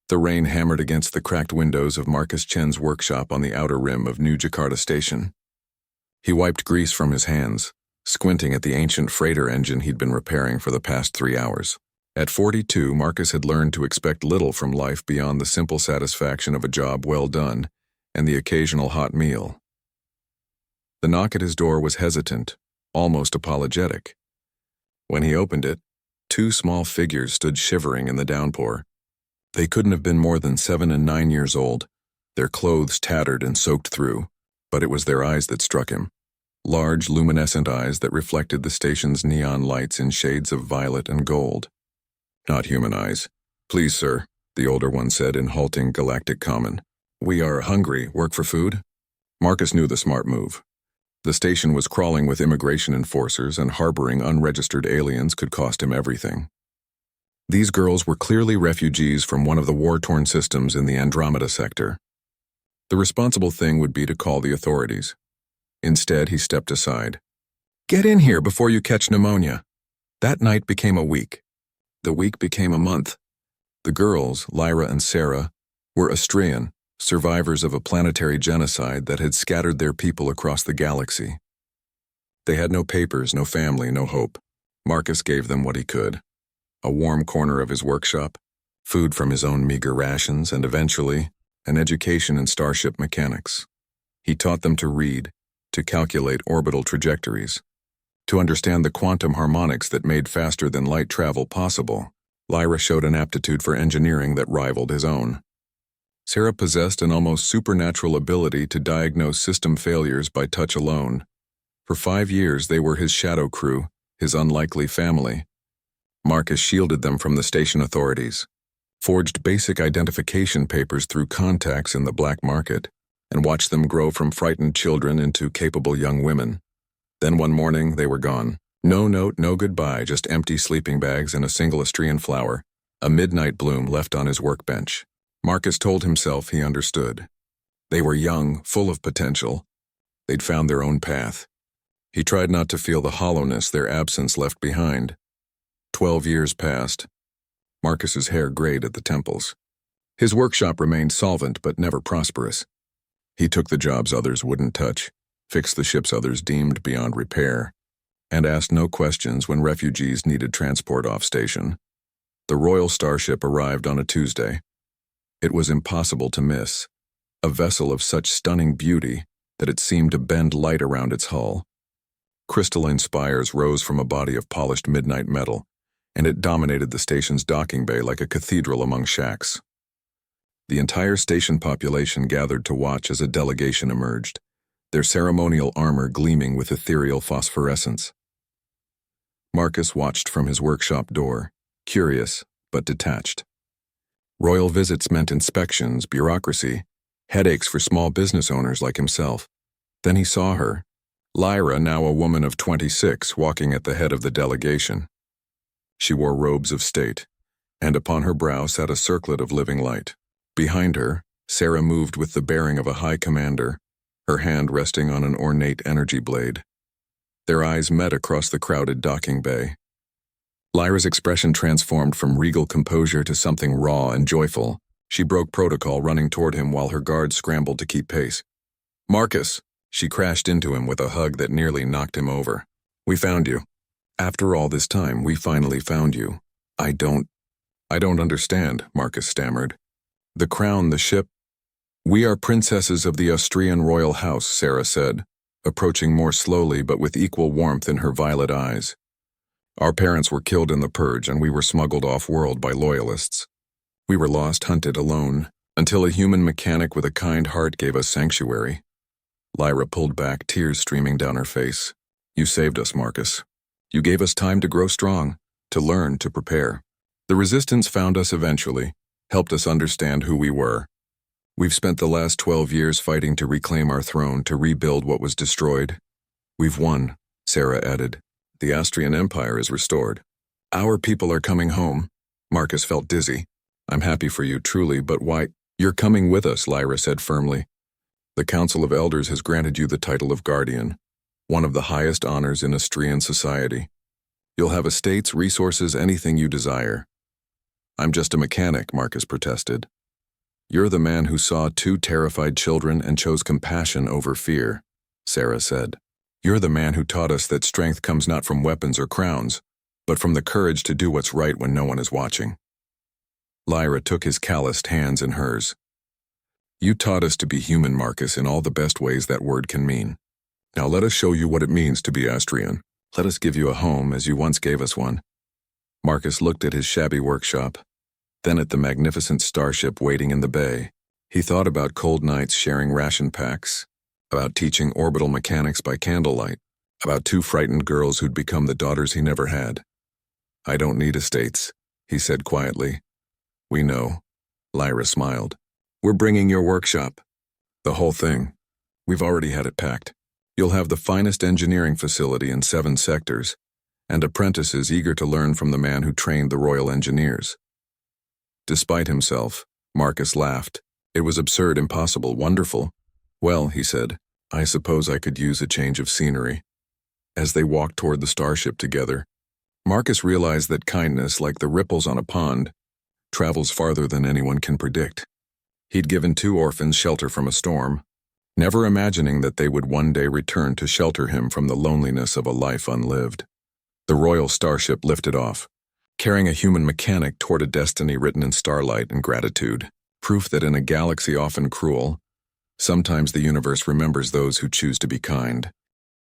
The rain hammered against the cracked windows of Marcus Chen's workshop on the outer rim of New Jakarta Station. He wiped grease from his hands, squinting at the ancient freighter engine he'd been repairing for the past 3 hours. At 42, Marcus had learned to expect little from life beyond the simple satisfaction of a job well done and the occasional hot meal. The knock at his door was hesitant, almost apologetic. When he opened it, 2 small figures stood shivering in the downpour. They couldn't have been more than 7 and 9 years old, their clothes tattered and soaked through, but it was their eyes that struck him. Large, luminescent eyes that reflected the station's neon lights in shades of violet and gold. Not human eyes. "Please, sir," the older one said in halting galactic common. "We are hungry. Work for food?" Marcus knew the smart move. The station was crawling with immigration enforcers, and harboring unregistered aliens could cost him everything. These girls were clearly refugees from one of the war-torn systems in the Andromeda sector. The responsible thing would be to call the authorities. Instead, he stepped aside. "Get in here before you catch pneumonia." That night became a week. The week became a month. The girls, Lyra and Sarah, were Austrian, survivors of a planetary genocide that had scattered their people across the galaxy. They had no papers, no family, no hope. Marcus gave them what he could. A warm corner of his workshop, food from his own meager rations, and eventually, an education in Starship mechanics. He taught them to read, to calculate orbital trajectories, to understand the quantum harmonics that made faster-than-light travel possible. Lyra showed an aptitude for engineering that rivaled his own. Sarah possessed an almost supernatural ability to diagnose system failures by touch alone. For 5 years, they were his shadow crew, his unlikely family. Marcus shielded them from the station authorities, forged basic identification papers through contacts in the black market, and watched them grow from frightened children into capable young women. Then one morning, they were gone. No note, no goodbye, just empty sleeping bags and a single Austrian flower, a midnight bloom left on his workbench. Marcus told himself he understood. They were young, full of potential. They'd found their own path. He tried not to feel the hollowness their absence left behind. 12 years passed. Marcus's hair grayed at the temples. His workshop remained solvent but never prosperous. He took the jobs others wouldn't touch, fixed the ships others deemed beyond repair, and asked no questions when refugees needed transport off-station. The Royal Starship arrived on a Tuesday. It was impossible to miss, a vessel of such stunning beauty that it seemed to bend light around its hull. Crystalline spires rose from a body of polished midnight metal, and it dominated the station's docking bay like a cathedral among shacks. The entire station population gathered to watch as a delegation emerged, their ceremonial armor gleaming with ethereal phosphorescence. Marcus watched from his workshop door, curious but detached. Royal visits meant inspections, bureaucracy, headaches for small business owners like himself. Then he saw her, Lyra, now a woman of 26, walking at the head of the delegation. She wore robes of state, and upon her brow sat a circlet of living light. Behind her, Sarah moved with the bearing of a high commander, her hand resting on an ornate energy blade. Their eyes met across the crowded docking bay. Lyra's expression transformed from regal composure to something raw and joyful. She broke protocol, running toward him while her guards scrambled to keep pace. "Marcus!" She crashed into him with a hug that nearly knocked him over. "We found you. After all this time, we finally found you. I don't understand," Marcus stammered. "The crown, the ship—" "We are princesses of the Austrian royal house," Sarah said, approaching more slowly but with equal warmth in her violet eyes. "Our parents were killed in the purge, and we were smuggled off-world by loyalists. We were lost, hunted, alone, until a human mechanic with a kind heart gave us sanctuary." Lyra pulled back, tears streaming down her face. "You saved us, Marcus. You gave us time to grow strong, to learn, to prepare. The resistance found us eventually, helped us understand who we were. We've spent the last 12 years fighting to reclaim our throne, to rebuild what was destroyed. We've won," Sarah added. "The Austrian Empire is restored. Our people are coming home." Marcus felt dizzy. "I'm happy for you, truly, but why—" "You're coming with us," Lyra said firmly. "The Council of Elders has granted you the title of Guardian, one of the highest honors in Austrian society. You'll have estates, resources, anything you desire." "I'm just a mechanic," Marcus protested. You're the man who saw two terrified children and chose compassion over fear, Sarah said. You're the man who taught us that strength comes not from weapons or crowns, but from the courage to do what's right when no one is watching. Lyra took his calloused hands in hers. You taught us to be human, Marcus, in all the best ways that word can mean. Now let us show you what it means to be Astrian. Let us give you a home as you once gave us one. Marcus looked at his shabby workshop, then at the magnificent Starship waiting in the bay. He thought about cold nights sharing ration packs, about teaching orbital mechanics by candlelight, about two frightened girls who'd become the daughters he never had. I don't need estates, he said quietly. We know. Lyra smiled. We're bringing your workshop. The whole thing. We've already had it packed. You'll have the finest engineering facility in 7 sectors, and apprentices eager to learn from the man who trained the Royal Engineers. Despite himself, Marcus laughed. It was absurd, impossible, wonderful. Well, he said, I suppose I could use a change of scenery. As they walked toward the Starship together, Marcus realized that kindness, like the ripples on a pond, travels farther than anyone can predict. He'd given 2 orphans shelter from a storm, never imagining that they would one day return to shelter him from the loneliness of a life unlived. The Royal Starship lifted off, carrying a human mechanic toward a destiny written in starlight and gratitude, proof that in a galaxy often cruel, sometimes the universe remembers those who choose to be kind.